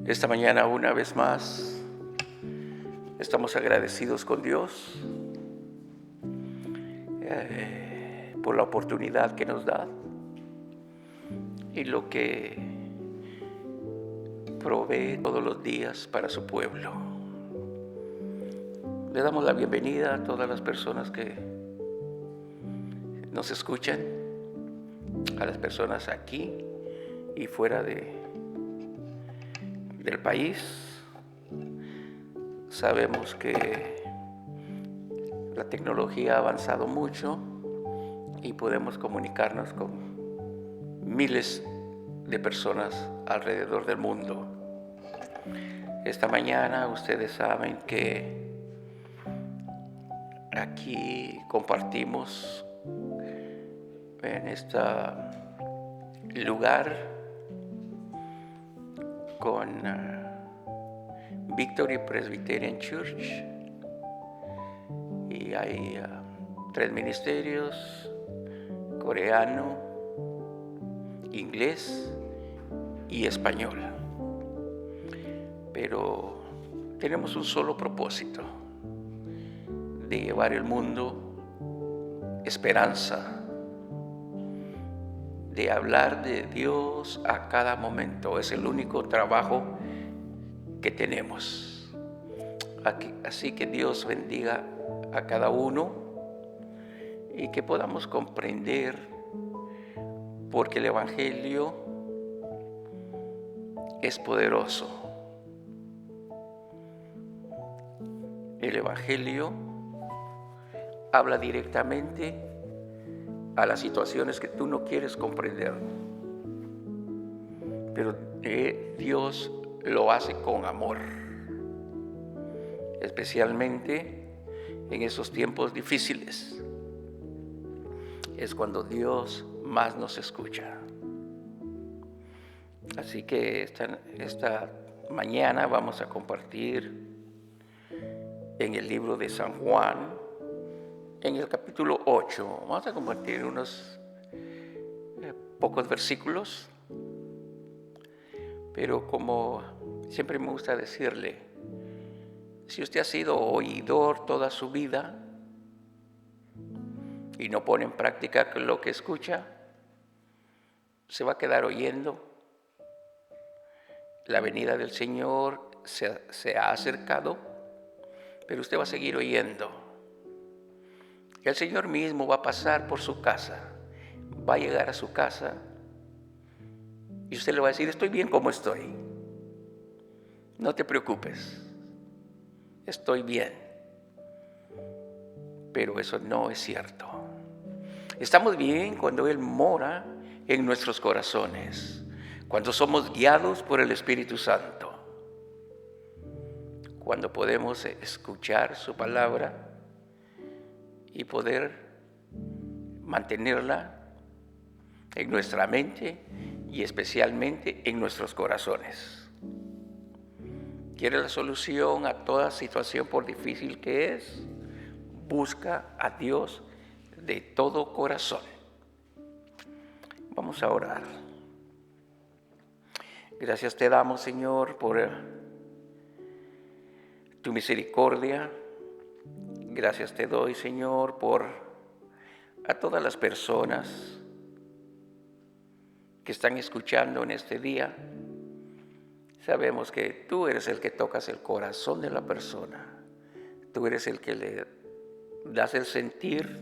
Esta mañana una vez más estamos agradecidos con Dios por la oportunidad que nos da y lo que provee todos los días para su pueblo. Le damos la bienvenida a todas las personas que nos escuchan, a las personas aquí y fuera del país. Sabemos que la tecnología ha avanzado mucho y podemos comunicarnos con miles de personas alrededor del mundo. Esta mañana ustedes saben que aquí compartimos en este lugar con Victory Presbyterian Church, y hay 3 ministerios: coreano, inglés y español. Pero tenemos un solo propósito: de llevar al mundo esperanza, de hablar de Dios a cada momento. Es el único trabajo que tenemos. Así que Dios bendiga a cada uno y que podamos comprender, porque el Evangelio es poderoso. El Evangelio habla directamente a las situaciones que tú no quieres comprender, pero Dios lo hace con amor, especialmente en esos tiempos difíciles. Es cuando Dios más nos escucha. Así que esta mañana vamos a compartir en el libro de San Juan, en el capítulo 8. Vamos a compartir unos pocos versículos, pero como siempre me gusta decirle, si usted ha sido oidor toda su vida y no pone en práctica lo que escucha, se va a quedar oyendo. La venida del Señor se ha acercado, pero usted va a seguir oyendo. El Señor mismo va a pasar por su casa, va a llegar a su casa y usted le va a decir: estoy bien como estoy, no te preocupes, estoy bien. Pero eso no es cierto. Estamos bien cuando Él mora en nuestros corazones, cuando somos guiados por el Espíritu Santo, cuando podemos escuchar su palabra y poder mantenerla en nuestra mente y especialmente en nuestros corazones. ¿Quiere la solución a toda situación, por difícil que es? Busca a Dios de todo corazón. Vamos a orar. Gracias te damos, Señor, por tu misericordia. Gracias te doy, Señor, por a todas las personas que están escuchando en este día. Sabemos que tú eres el que tocas el corazón de la persona. Tú eres el que le das el sentir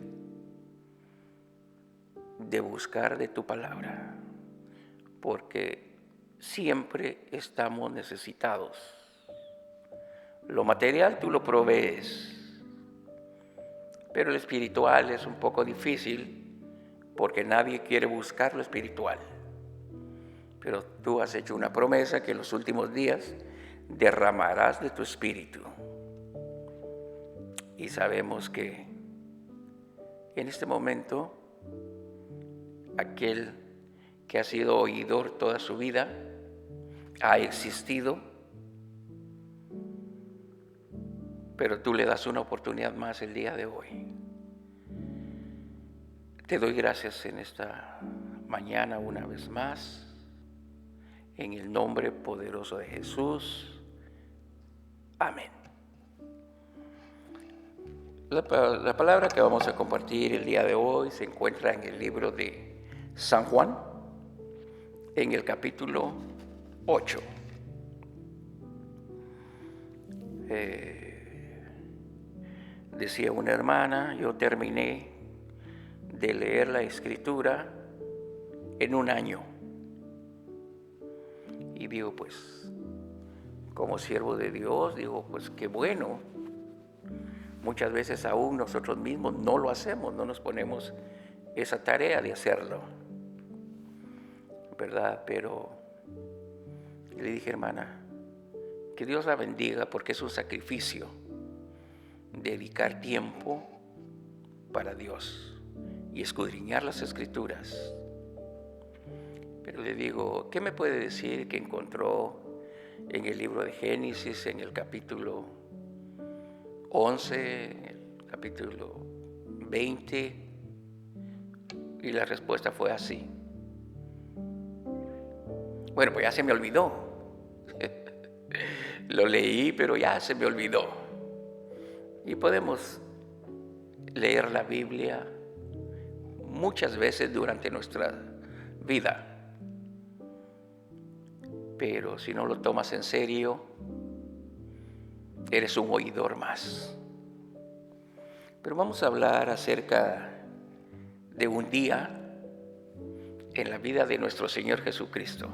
de buscar de tu palabra, porque siempre estamos necesitados. Lo material tú lo provees, pero lo espiritual es un poco difícil, porque nadie quiere buscar lo espiritual. Pero tú has hecho una promesa que en los últimos días derramarás de tu espíritu. Y sabemos que en este momento aquel que ha sido oidor toda su vida ha existido, pero tú le das una oportunidad más el día de hoy. Te doy gracias en esta mañana una vez más. En el nombre poderoso de Jesús. Amén. La palabra que vamos a compartir el día de hoy se encuentra en el libro de San Juan, en el capítulo 8. Decía una hermana, yo terminé de leer la Escritura en un año. Y digo, pues, como siervo de Dios, digo, pues qué bueno. Muchas veces aún nosotros mismos no lo hacemos, no nos ponemos esa tarea de hacerlo, ¿verdad? Pero le dije, hermana, que Dios la bendiga, porque es un sacrificio dedicar tiempo para Dios y escudriñar las Escrituras. Pero le digo, ¿qué me puede decir que encontró en el libro de Génesis, en el capítulo 11, en el capítulo 20? Y la respuesta fue así. Bueno, pues ya se me olvidó. Lo leí, pero ya se me olvidó. Y podemos leer la Biblia muchas veces durante nuestra vida. Pero si no lo tomas en serio, eres un oidor más. Pero vamos a hablar acerca de un día en la vida de nuestro Señor Jesucristo.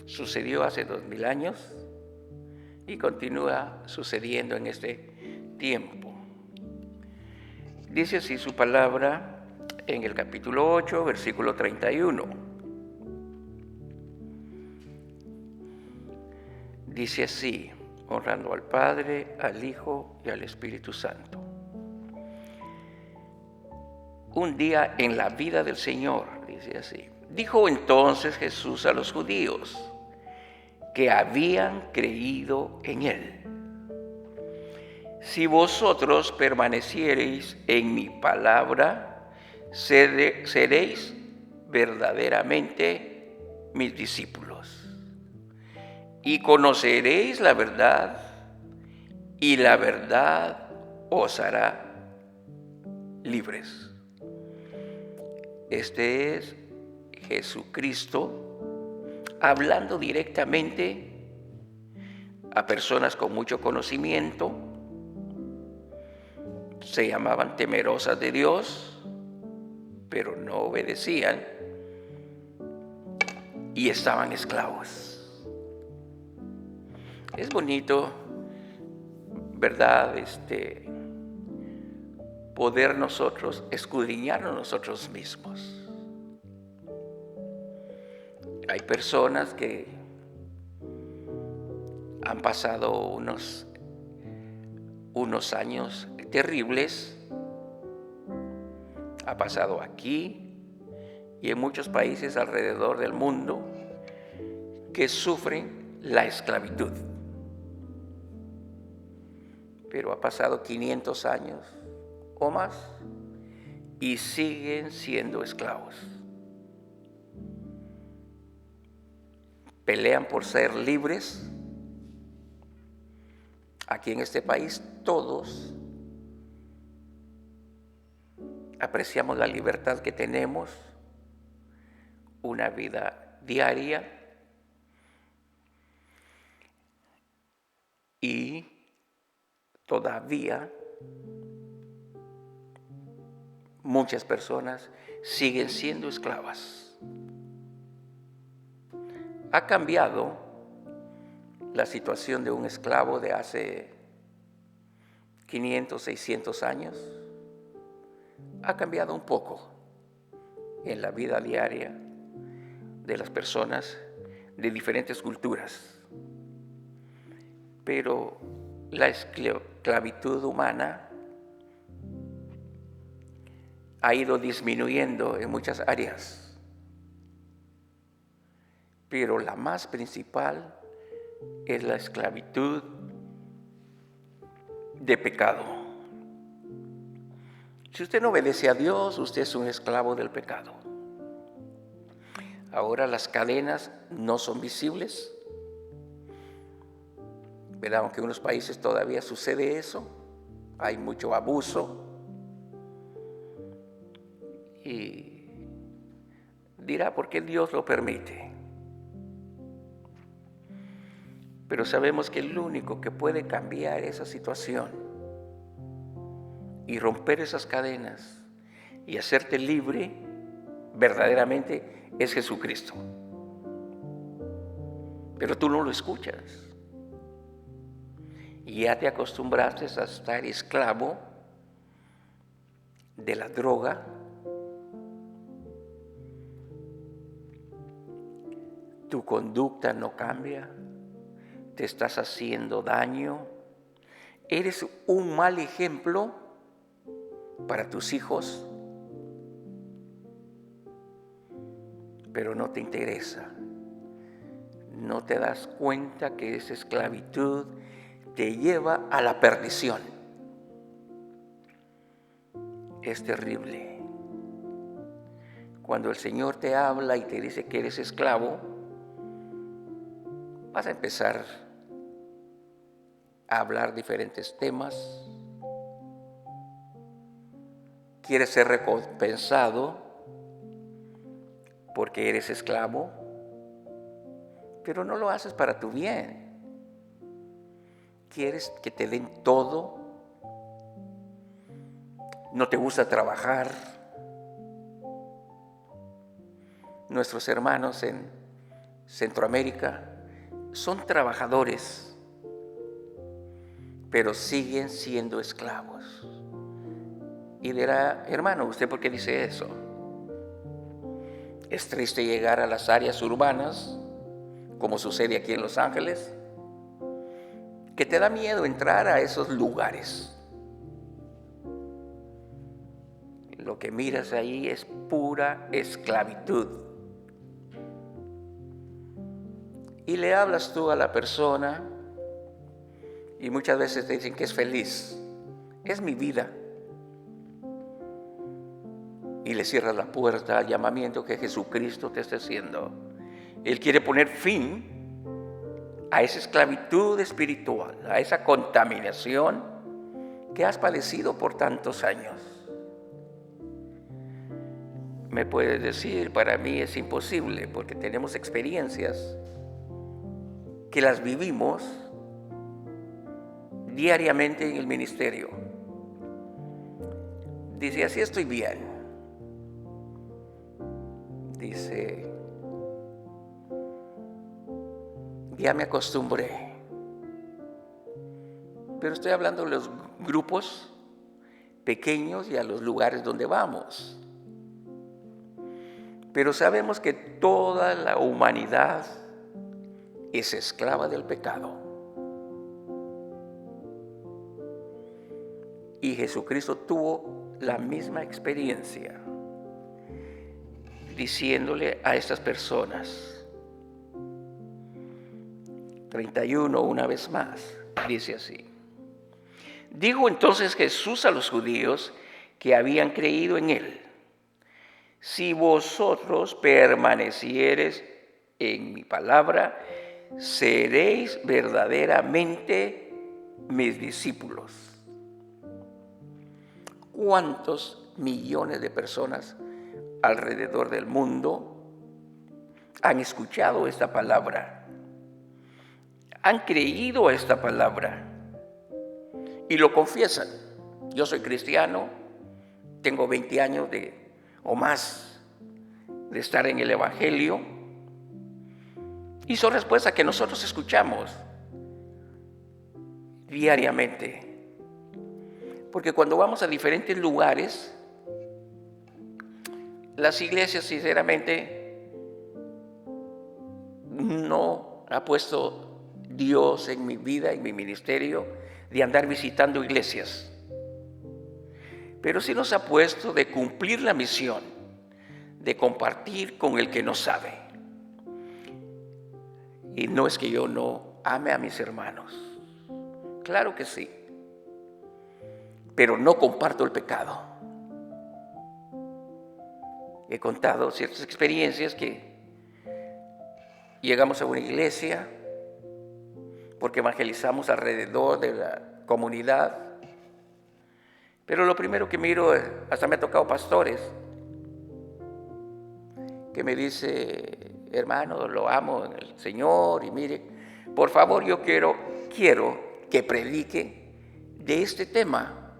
Sucedió hace 2000 años y continúa sucediendo en este tiempo. Dice así su palabra en el capítulo 8, versículo 31. Dice así, honrando al Padre, al Hijo y al Espíritu Santo. Un día en la vida del Señor, dice así. Dijo entonces Jesús a los judíos que habían creído en Él: si vosotros permaneciereis en mi palabra, seréis verdaderamente mis discípulos. Y conoceréis la verdad, y la verdad os hará libres. Este es Jesucristo hablando directamente a personas con mucho conocimiento. Se llamaban temerosas de Dios, pero no obedecían y estaban esclavos. Es bonito, ¿verdad? Poder nosotros escudriñarnos nosotros mismos. Hay personas que han pasado unos años terribles. Ha pasado aquí y en muchos países alrededor del mundo que sufren la esclavitud. Pero ha pasado 500 años o más y siguen siendo esclavos. Pelean por ser libres. Aquí en este país todos apreciamos la libertad que tenemos, una vida diaria y todavía muchas personas siguen siendo esclavas. Ha cambiado la situación de un esclavo de hace 500, 600 años. Ha cambiado un poco en la vida diaria de las personas de diferentes culturas. Pero la esclavitud humana ha ido disminuyendo en muchas áreas. Pero la más principal es la esclavitud de pecado. Si usted no obedece a Dios, usted es un esclavo del pecado. Ahora las cadenas no son visibles, ¿verdad? Aunque en unos países todavía sucede eso, hay mucho abuso. Y dirá, ¿por qué Dios lo permite? Pero sabemos que el único que puede cambiar esa situación y romper esas cadenas y hacerte libre verdaderamente es Jesucristo. Pero tú no lo escuchas. Y ya te acostumbraste a estar esclavo de la droga, tu conducta no cambia, te estás haciendo daño, eres un mal ejemplo para tus hijos, pero no te interesa. No te das cuenta que esa esclavitud te lleva a la perdición. Es terrible. Cuando el Señor te habla y te dice que eres esclavo, vas a empezar a hablar diferentes temas. Quieres ser recompensado porque eres esclavo, pero no lo haces para tu bien. Quieres que te den todo. No te gusta trabajar. Nuestros hermanos en Centroamérica son trabajadores, pero siguen siendo esclavos. Y dirá, hermano, ¿usted por qué dice eso? Es triste llegar a las áreas urbanas, como sucede aquí en Los Ángeles, que te da miedo entrar a esos lugares. Lo que miras ahí es pura esclavitud. Y le hablas tú a la persona y muchas veces te dicen que es feliz. Es mi vida. Y le cierras la puerta al llamamiento que Jesucristo te está haciendo. Él quiere poner fin a esa esclavitud espiritual, a esa contaminación que has padecido por tantos años. Me puedes decir, para mí es imposible, porque tenemos experiencias que las vivimos diariamente en el ministerio. Dice, así estoy bien. Dice, ya me acostumbré. Pero estoy hablando de los grupos pequeños y a los lugares donde vamos. Pero sabemos que toda la humanidad es esclava del pecado. Y Jesucristo tuvo la misma experiencia, diciéndole a estas personas, 31 una vez más, dice así. Dijo entonces Jesús a los judíos que habían creído en él, si vosotros permaneciereis en mi palabra, seréis verdaderamente mis discípulos. ¿Cuántos millones de personas alrededor del mundo han escuchado esta palabra? Han creído esta palabra y lo confiesan. Yo soy cristiano, tengo 20 años o más de estar en el Evangelio, y son respuestas que nosotros escuchamos diariamente. Porque cuando vamos a diferentes lugares, las iglesias sinceramente no ha puesto Dios en mi vida, en mi ministerio, de andar visitando iglesias. Pero sí nos ha puesto de cumplir la misión, de compartir con el que no sabe. Y no es que yo no ame a mis hermanos. Claro que sí. Pero no comparto el pecado. He contado ciertas experiencias que llegamos a una iglesia porque evangelizamos alrededor de la comunidad. Pero lo primero que miro, hasta me ha tocado pastores, que me dice: hermano, lo amo en el Señor, y mire, por favor, yo quiero que predique de este tema,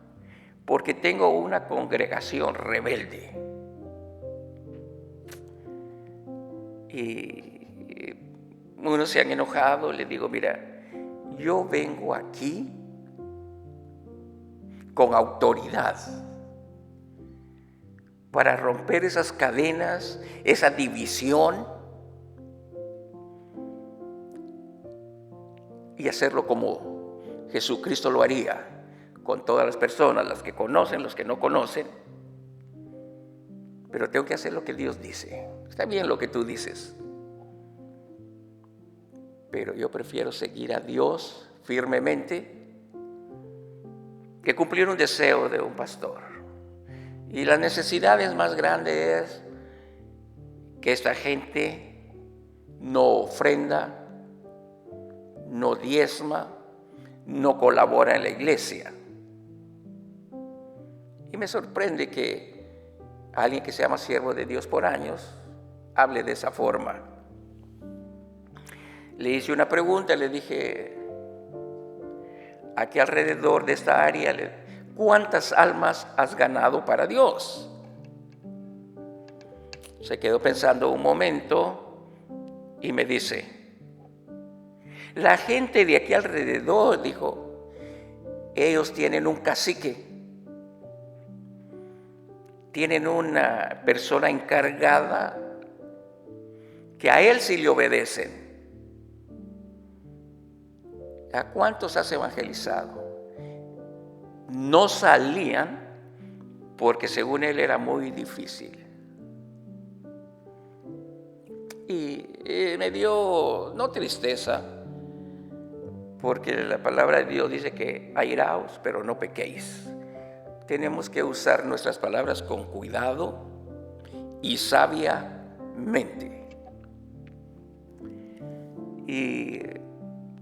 porque tengo una congregación rebelde. Y unos se han enojado. Le digo: mira, yo vengo aquí con autoridad para romper esas cadenas, esa división, y hacerlo como Jesucristo lo haría con todas las personas, las que conocen, los que no conocen. Pero tengo que hacer lo que Dios dice. Está bien lo que tú dices, pero yo prefiero seguir a Dios firmemente que cumplir un deseo de un pastor. Y la necesidad más grande es que esta gente no ofrenda, no diezma, no colabora en la iglesia. Y me sorprende que alguien que se llama siervo de Dios por años hable de esa forma. Le hice una pregunta, le dije: aquí alrededor de esta área, ¿cuántas almas has ganado para Dios? Se quedó pensando un momento y me dice: la gente de aquí alrededor, dijo, ellos tienen un cacique, tienen una persona encargada que a él sí le obedecen. ¿A cuántos has evangelizado? No salían porque según él era muy difícil. Y me dio, no tristeza, porque la palabra de Dios dice que airaos, pero no pequéis. Tenemos que usar nuestras palabras con cuidado y sabiamente. Y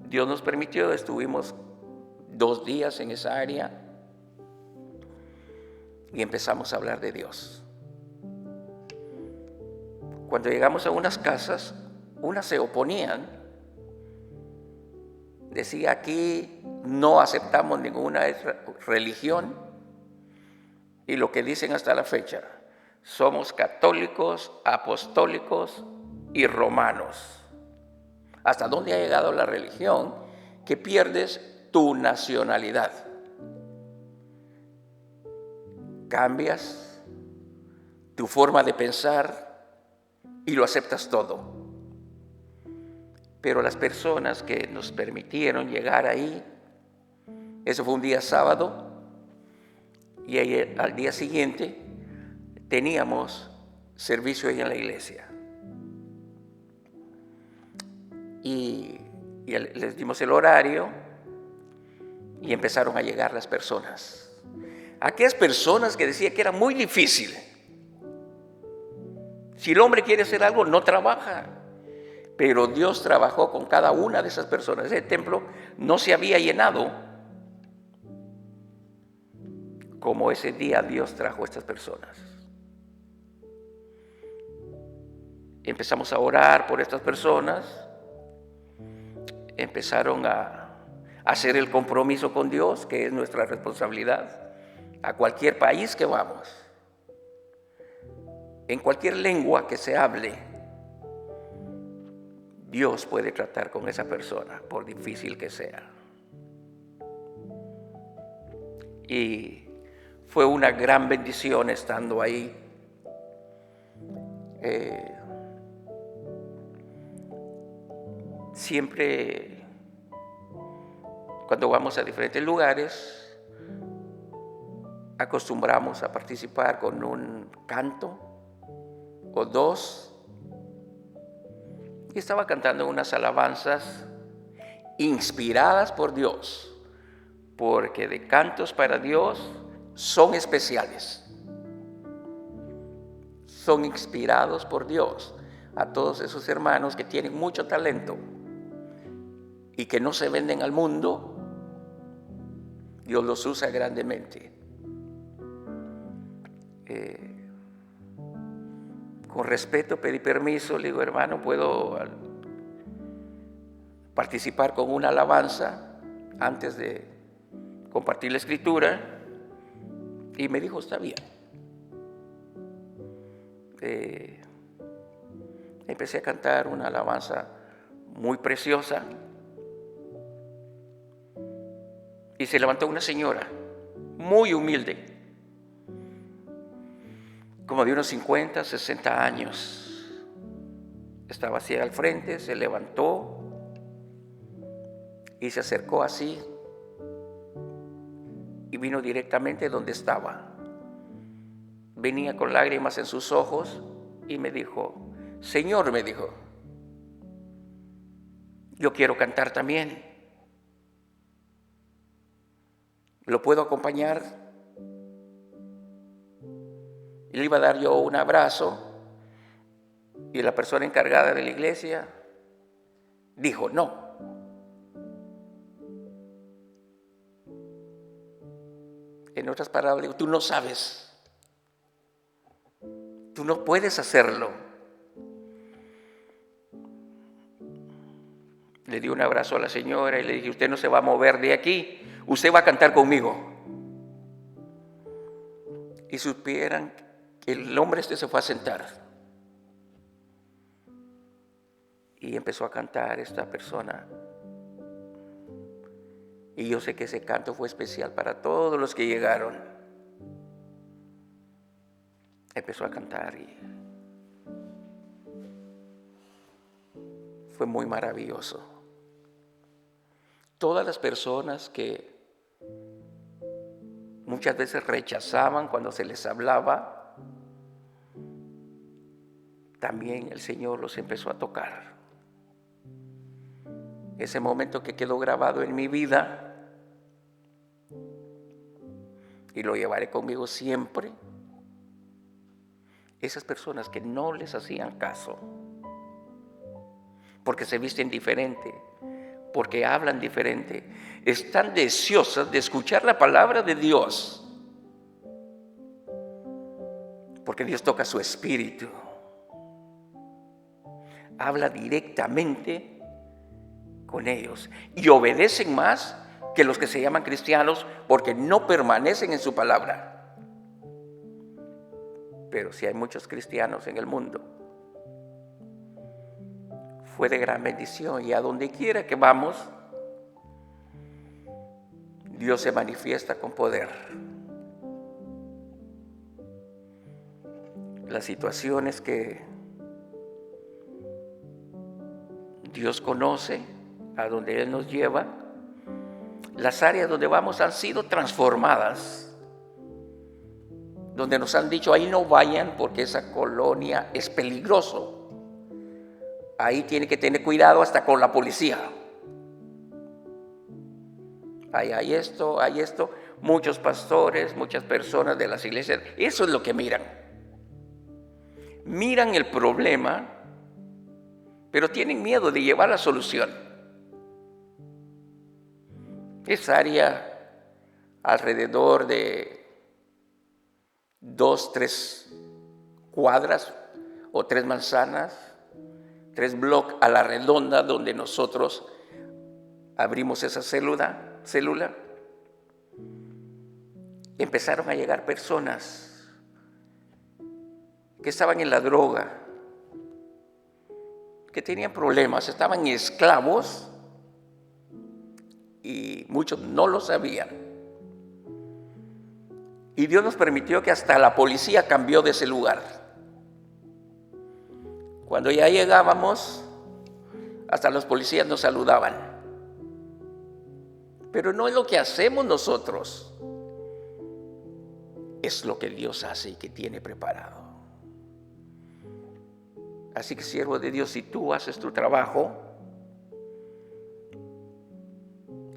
Dios nos permitió, estuvimos 2 días en esa área y empezamos a hablar de Dios. Cuando llegamos a unas casas, unas se oponían. Decía: aquí no aceptamos ninguna religión, y lo que dicen hasta la fecha: somos católicos, apostólicos y romanos. ¿Hasta dónde ha llegado la religión? Que pierdes tu nacionalidad. Cambias tu forma de pensar y lo aceptas todo. Pero las personas que nos permitieron llegar ahí, eso fue un día sábado, y ahí, al día siguiente teníamos servicio ahí en la iglesia. Y les dimos el horario y empezaron a llegar las personas. Aquellas personas que decían que era muy difícil. Si el hombre quiere hacer algo, no trabaja. Pero Dios trabajó con cada una de esas personas. Ese templo no se había llenado como ese día Dios trajo a estas personas. Empezamos a orar por estas personas. Empezaron a hacer el compromiso con Dios, que es nuestra responsabilidad, a cualquier país que vamos, en cualquier lengua que se hable. Dios puede tratar con esa persona, por difícil que sea. Y fue una gran bendición estando ahí. Siempre, cuando vamos a diferentes lugares, acostumbramos a participar con un canto o 2. Y estaba cantando unas alabanzas inspiradas por Dios, porque de cantos para Dios son especiales, son inspirados por Dios, a todos esos hermanos que tienen mucho talento y que no se venden al mundo, Dios los usa grandemente. Con respeto pedí permiso, le digo, hermano, ¿puedo participar con una alabanza antes de compartir la escritura? Y me dijo, está bien. Empecé a cantar una alabanza muy preciosa y se levantó una señora muy humilde, como de unos 50, 60 años. Estaba así al frente, se levantó y se acercó así y vino directamente donde estaba. Venía con lágrimas en sus ojos y me dijo, Señor, me dijo, yo quiero cantar también. ¿Lo puedo acompañar? Y le iba a dar yo un abrazo y la persona encargada de la iglesia dijo, no. En otras palabras, digo, tú no sabes, tú no puedes hacerlo. Le di un abrazo a la señora y le dije, usted no se va a mover de aquí, usted va a cantar conmigo. Y supieran que el hombre se fue a sentar y empezó a cantar esta persona. Y yo sé que ese canto fue especial para todos los que llegaron. Empezó a cantar y fue muy maravilloso. Todas las personas que muchas veces rechazaban cuando se les hablaba, también el Señor los empezó a tocar. Ese momento que quedó grabado en mi vida, y lo llevaré conmigo siempre, esas personas que no les hacían caso, porque se visten diferente, porque hablan diferente, están deseosas de escuchar la palabra de Dios, porque Dios toca su espíritu, habla directamente con ellos y obedecen más que los que se llaman cristianos, porque no permanecen en su palabra. Pero si hay muchos cristianos en el mundo, fue de gran bendición, y a donde quiera que vamos, Dios se manifiesta con poder. Las situaciones que Dios conoce, a donde Él nos lleva, las áreas donde vamos han sido transformadas, donde nos han dicho, ahí no vayan porque esa colonia es peligroso, ahí tiene que tener cuidado hasta con la policía, ahí hay esto, muchos pastores, muchas personas de las iglesias, eso es lo que miran el problema, pero tienen miedo de llevar la solución. Esa área alrededor de 2, 3 cuadras o 3 manzanas, 3 bloques a la redonda, donde nosotros abrimos esa célula, empezaron a llegar personas que estaban en la droga, que tenían problemas, estaban esclavos, y muchos no lo sabían. Y Dios nos permitió que hasta la policía cambió de ese lugar. Cuando ya llegábamos, hasta los policías nos saludaban. Pero no es lo que hacemos nosotros, es lo que Dios hace y que tiene preparado. Así que, siervo de Dios, si tú haces tu trabajo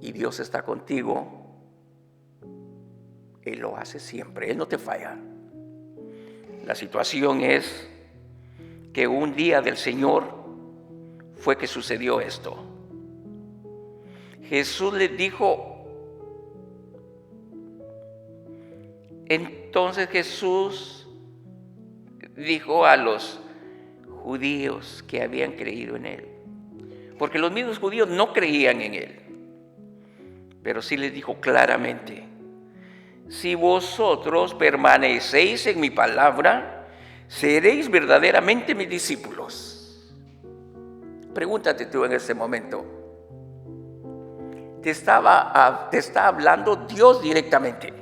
y Dios está contigo, Él lo hace siempre, Él no te falla. La situación es que un día del Señor fue que sucedió esto. Jesús les dijo, entonces Jesús dijo a los judíos que habían creído en Él, porque los mismos judíos no creían en Él, pero sí les dijo claramente, si vosotros permanecéis en mi palabra, seréis verdaderamente mis discípulos. Pregúntate tú en este momento, te está hablando Dios directamente.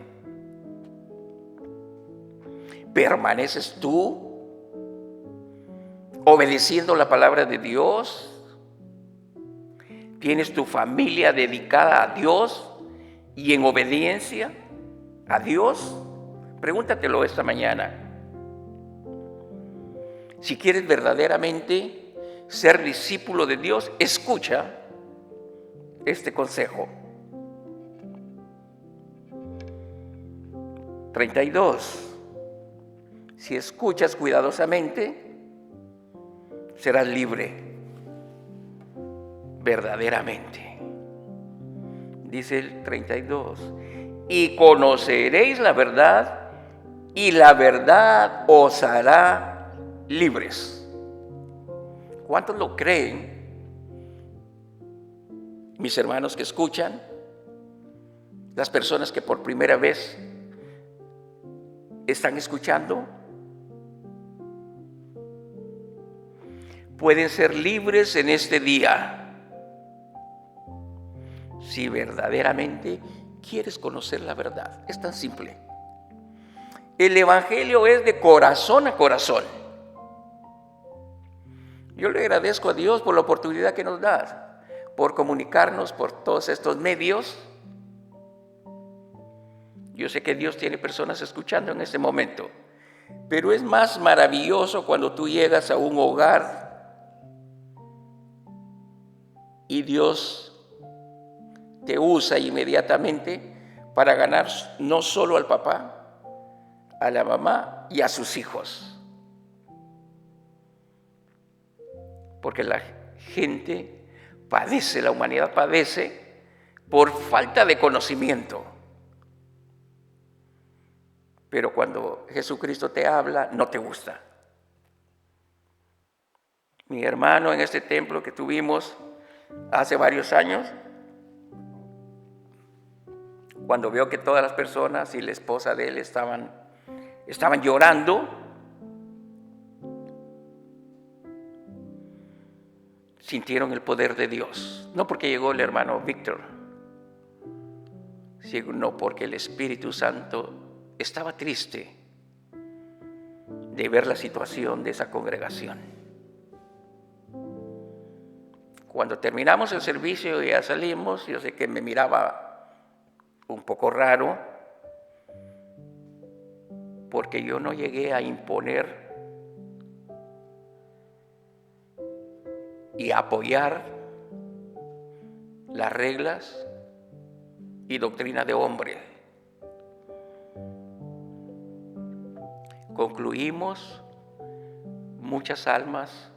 ¿Permaneces tú obedeciendo la palabra de Dios? ¿Tienes tu familia dedicada a Dios y en obediencia a Dios? Pregúntatelo esta mañana. Si quieres verdaderamente ser discípulo de Dios, escucha este consejo. 32. Si escuchas cuidadosamente, serás libre verdaderamente. Dice el 32. Y conoceréis la verdad, y la verdad os hará libres. ¿Cuántos lo creen? Mis hermanos que escuchan, las personas que por primera vez están escuchando, pueden ser libres en este día si verdaderamente quieres conocer la verdad. Es tan simple. El evangelio es de corazón a corazón. Yo le agradezco a Dios por la oportunidad que nos da, por comunicarnos por todos estos medios. Yo sé que Dios tiene personas escuchando en este momento, pero es más maravilloso cuando tú llegas a un hogar y Dios te usa inmediatamente para ganar no solo al papá, a la mamá y a sus hijos. Porque la gente padece, la humanidad padece por falta de conocimiento. Pero cuando Jesucristo te habla, no te gusta. Mi hermano en este templo que tuvimos hace varios años, cuando vio que todas las personas y la esposa de él estaban llorando, sintieron el poder de Dios. No porque llegó el hermano Víctor, sino porque el Espíritu Santo estaba triste de ver la situación de esa congregación. Cuando terminamos el servicio y ya salimos, yo sé que me miraba un poco raro, porque yo no llegué a imponer y a apoyar las reglas y doctrina de hombre. Concluimos, muchas almas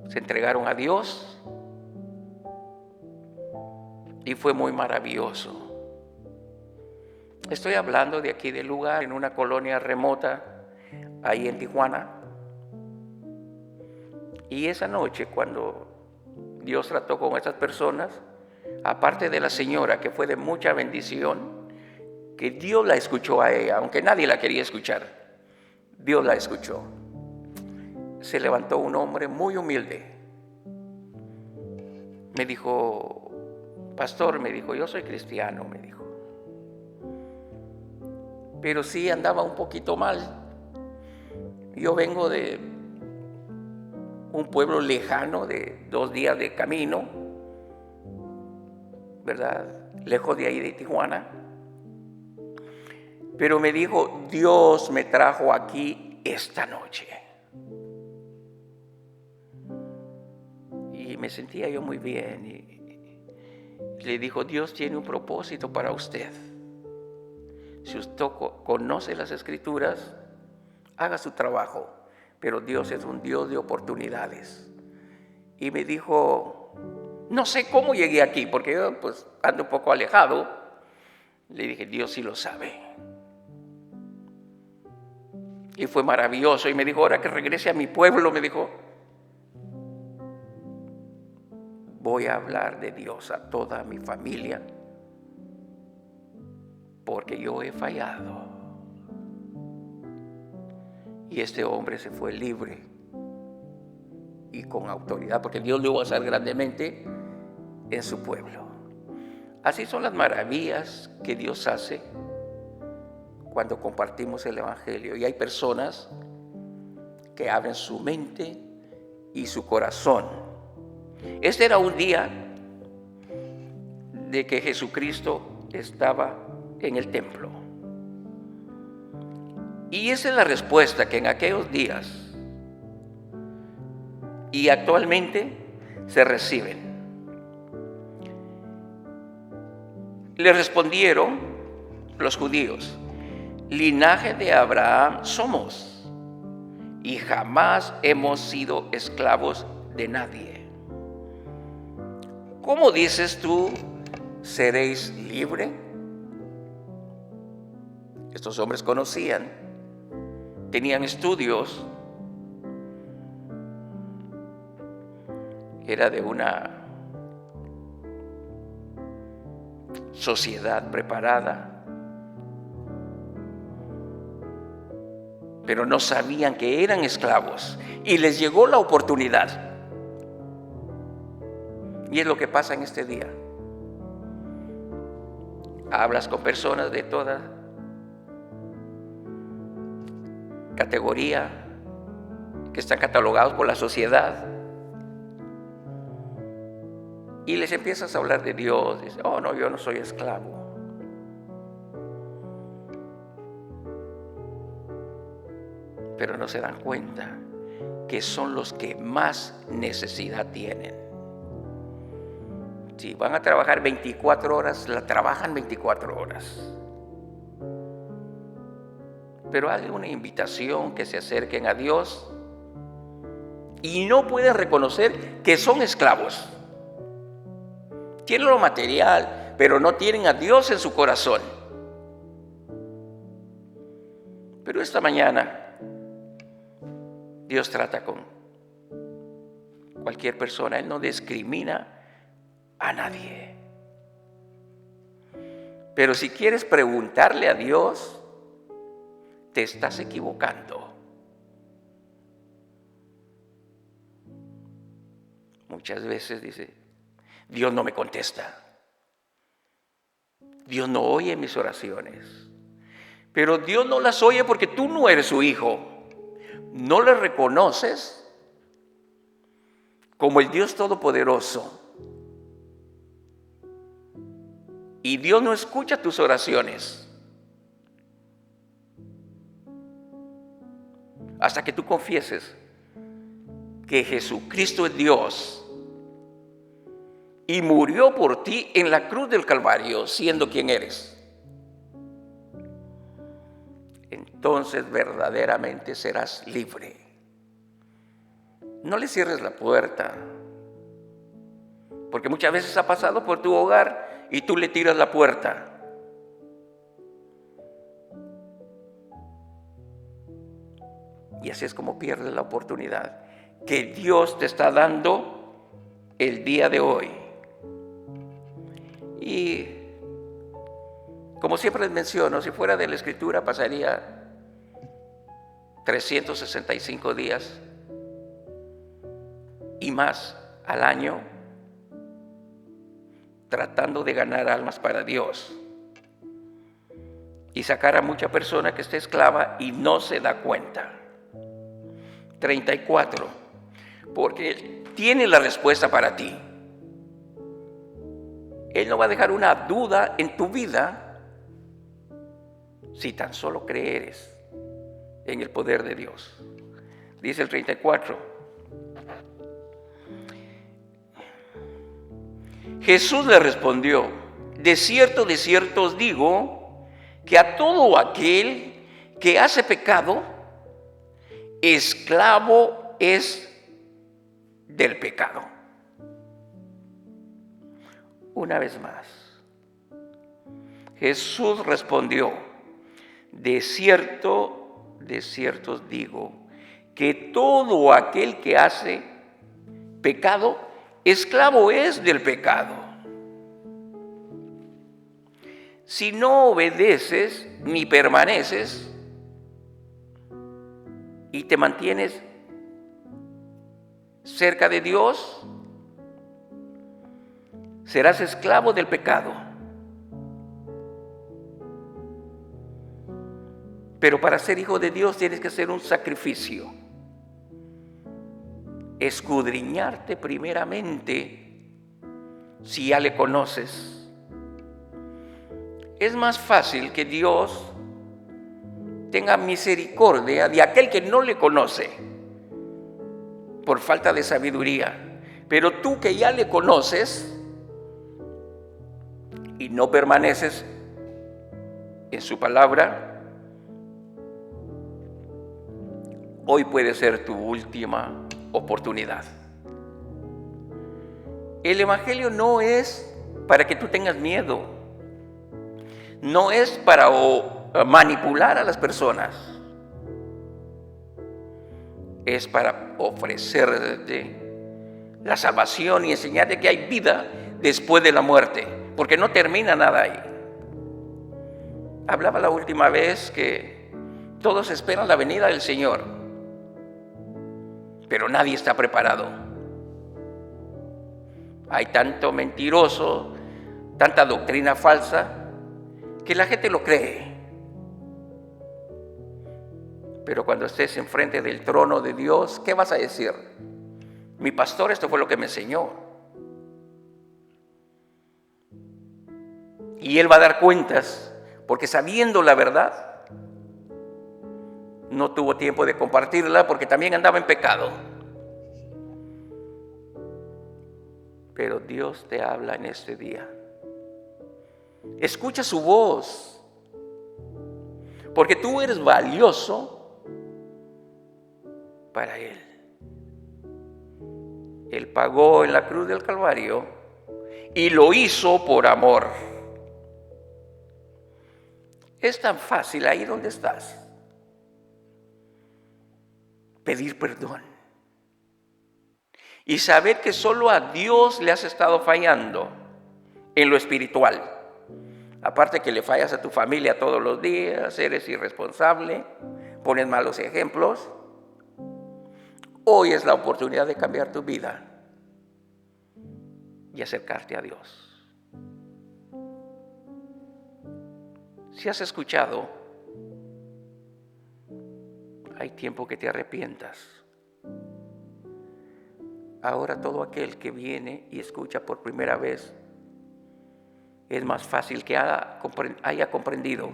se entregaron a Dios y fue muy maravilloso. Estoy hablando de aquí del lugar, en una colonia remota, ahí en Tijuana. Y esa noche, cuando Dios trató con estas personas, aparte de la señora, que fue de mucha bendición, que Dios la escuchó a ella, aunque nadie la quería escuchar, Dios la escuchó. Se levantó un hombre muy humilde. Me dijo, pastor, me dijo, yo soy cristiano, me dijo. Pero sí andaba un poquito mal. Yo vengo de un pueblo lejano de 2 días de camino, ¿verdad? Lejos de ahí de Tijuana. Pero me dijo, Dios me trajo aquí esta noche. Y me sentía yo muy bien. Y le dijo, Dios tiene un propósito para usted. Si usted conoce las Escrituras, haga su trabajo. pero Dios es un Dios de oportunidades. Y me dijo, no sé cómo llegué aquí, porque yo pues ando un poco alejado. Le dije, Dios sí lo sabe. Y fue maravilloso. Y me dijo, ahora que regrese a mi pueblo, me dijo, voy a hablar de Dios a toda mi familia, porque yo he fallado. Y este hombre se fue libre y con autoridad, porque Dios lo iba a hacer grandemente en su pueblo. Así son las maravillas que Dios hace cuando compartimos el Evangelio. Y hay personas que abren su mente y su corazón. Este era un día de que Jesucristo estaba en el templo. Y esa es la respuesta que en aquellos días y actualmente se reciben. Le respondieron los judíos, linaje de Abraham somos y jamás hemos sido esclavos de nadie. ¿Cómo dices tú, seréis libre? Estos hombres conocían, tenían estudios, era de una sociedad preparada, pero no sabían que eran esclavos y les llegó la oportunidad. Y es lo que pasa en este día. Hablas con personas de toda categoría que están catalogados por la sociedad y les empiezas a hablar de Dios. Dices, oh no, yo no soy esclavo. Pero no se dan cuenta que son los que más necesidad tienen. Si van a trabajar 24 horas, la trabajan 24 horas. Pero hay una invitación que se acerquen a Dios y no pueden reconocer que son esclavos. Tienen lo material, pero no tienen a Dios en su corazón. Pero esta mañana Dios trata con cualquier persona. Él no discrimina a nadie. Pero si quieres preguntarle a Dios, te estás equivocando. Muchas veces dice, Dios no me contesta. Dios no oye mis oraciones. Pero Dios no las oye porque tú no eres su hijo. No le reconoces como el Dios Todopoderoso. Y Dios no escucha tus oraciones hasta que tú confieses que Jesucristo es Dios y murió por ti en la cruz del Calvario, siendo quien eres. Entonces verdaderamente serás libre. No le cierres la puerta, porque muchas veces ha pasado por tu hogar y tú le tiras la puerta. Y así es como pierdes la oportunidad que Dios te está dando el día de hoy. Y como siempre les menciono, si fuera de la Escritura pasaría 365 días y más al año tratando de ganar almas para Dios y sacar a mucha persona que esté esclava y no se da cuenta. 34, porque Él tiene la respuesta para ti. Él no va a dejar una duda en tu vida si tan solo creeres en el poder de Dios. Dice el 34. Jesús le respondió, de cierto os digo, que a todo aquel que hace pecado, esclavo es del pecado. Una vez más, Jesús respondió: de cierto os digo, que todo aquel que hace pecado, esclavo es del pecado. Si no obedeces ni permaneces y te mantienes cerca de Dios, serás esclavo del pecado. Pero para ser hijo de Dios tienes que hacer un sacrificio. Escudriñarte primeramente si ya le conoces. Es más fácil que Dios tenga misericordia de aquel que no le conoce por falta de sabiduría. Pero tú que ya le conoces y no permaneces en su palabra, hoy puede ser tu última oportunidad. El Evangelio no es para que tú tengas miedo, no es para manipular a las personas, es para ofrecerte la salvación y enseñarte que hay vida después de la muerte, porque no termina nada ahí. Hablaba la última vez que todos esperan la venida del Señor, pero nadie está preparado. Hay tanto mentiroso, tanta doctrina falsa, que la gente lo cree. Pero cuando estés enfrente del trono de Dios, ¿qué vas a decir? Mi pastor, esto fue lo que me enseñó. Y Él va a dar cuentas, porque sabiendo la verdad, no tuvo tiempo de compartirla porque también andaba en pecado. Pero Dios te habla en este día. Escucha su voz, porque tú eres valioso para Él. Él pagó en la cruz del Calvario y lo hizo por amor. Es tan fácil ahí donde estás pedir perdón y saber que solo a Dios le has estado fallando en lo espiritual. Aparte que le fallas a tu familia todos los días, eres irresponsable, pones malos ejemplos. Hoy es la oportunidad de cambiar tu vida y acercarte a Dios. Si has escuchado, hay tiempo que te arrepientas. Ahora todo aquel que viene y escucha por primera vez, es más fácil que haya comprendido,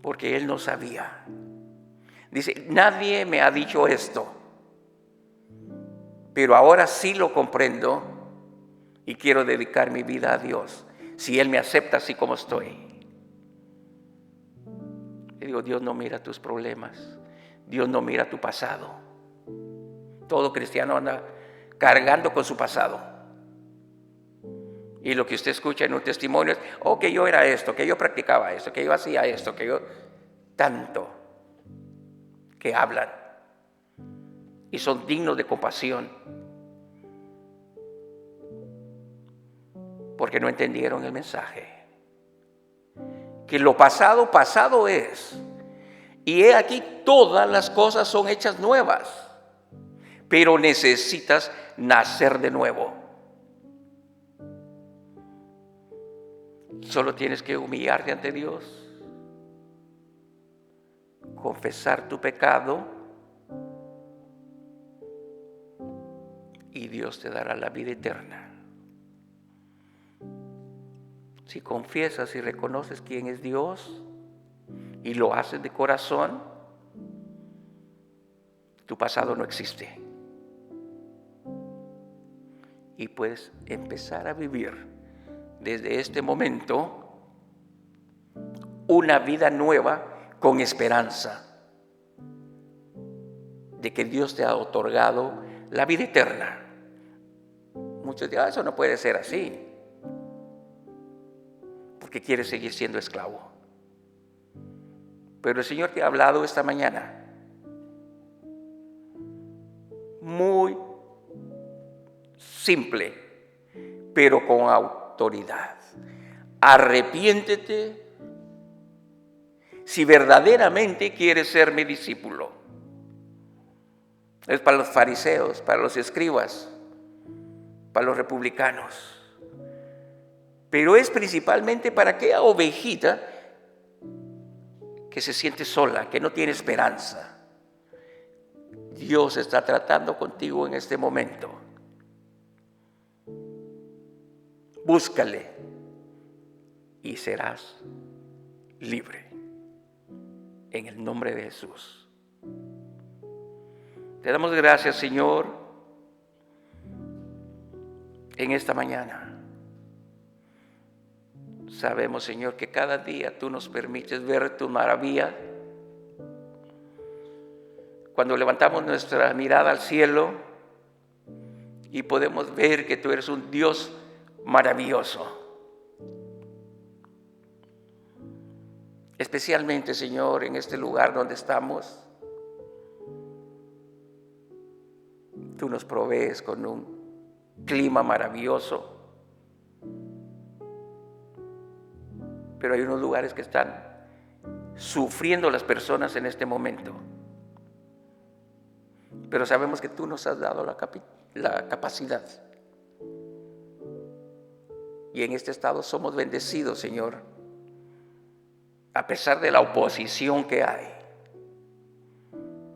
porque él no sabía. Dice, nadie me ha dicho esto, pero ahora sí lo comprendo y quiero dedicar mi vida a Dios, si Él me acepta así como estoy. Y digo, Dios no mira tus problemas, Dios no mira tu pasado. Todo cristiano anda cargando con su pasado. Y lo que usted escucha en un testimonio es, oh, que yo era esto, que yo practicaba esto, que yo hacía esto, que yo... Tanto que hablan y son dignos de compasión porque no entendieron el mensaje. Que lo pasado, pasado es. Y he aquí, todas las cosas son hechas nuevas. Pero necesitas nacer de nuevo. Solo tienes que humillarte ante Dios, confesar tu pecado y Dios te dará la vida eterna. Si confiesas y reconoces quién es Dios y lo haces de corazón, tu pasado no existe. Y puedes empezar a vivir desde este momento una vida nueva con esperanza. de que Dios te ha otorgado la vida eterna. Muchos dicen, eso no puede ser así, porque quieres seguir siendo esclavo. Pero el Señor te ha hablado esta mañana muy simple, pero con autoridad. Arrepiéntete si verdaderamente quieres ser mi discípulo. Es para los fariseos, para los escribas, para los republicanos. Pero es principalmente para aquella ovejita que se siente sola, que no tiene esperanza. Dios está tratando contigo en este momento. Búscale y serás libre. En el nombre de Jesús. Te damos gracias, Señor, en esta mañana. Sabemos, Señor, que cada día tú nos permites ver tu maravilla. Cuando levantamos nuestra mirada al cielo y podemos ver que tú eres un Dios maravilloso. Especialmente, Señor, en este lugar donde estamos, tú nos provees con un clima maravilloso. Pero hay unos lugares que están sufriendo las personas en este momento. Pero sabemos que tú nos has dado la capacidad. Y en este estado somos bendecidos, Señor, a pesar de la oposición que hay.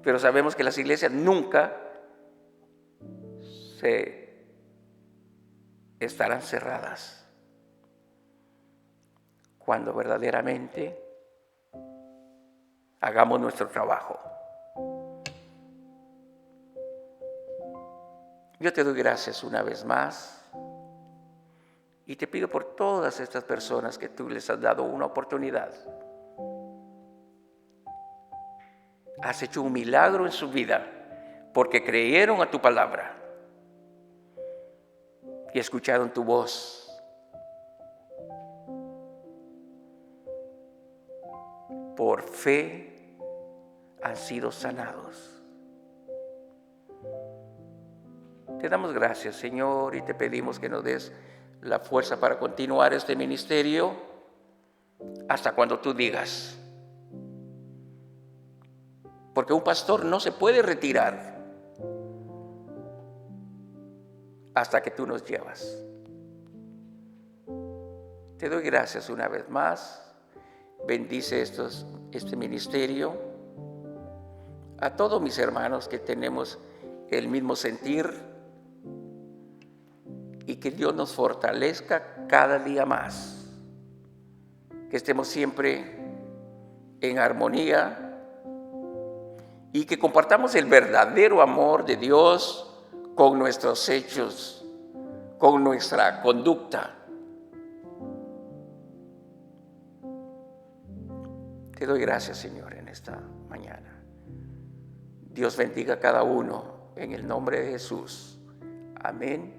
Pero sabemos que las iglesias nunca estarán cerradas cuando verdaderamente hagamos nuestro trabajo. Yo te doy gracias una vez más y te pido por todas estas personas que tú les has dado una oportunidad. Has hecho un milagro en su vida porque creyeron a tu palabra y escucharon tu voz. Por fe han sido sanados. Te damos gracias, Señor, y te pedimos que nos des la fuerza para continuar este ministerio hasta cuando tú digas. Porque un pastor no se puede retirar hasta que tú nos llevas. Te doy gracias una vez más. Bendice este ministerio. A todos mis hermanos que tenemos el mismo sentir y que Dios nos fortalezca cada día más. Que estemos siempre en armonía y que compartamos el verdadero amor de Dios con nuestros hechos, con nuestra conducta. Te doy gracias, Señor, en esta mañana. Dios bendiga a cada uno en el nombre de Jesús. Amén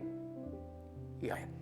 y amén.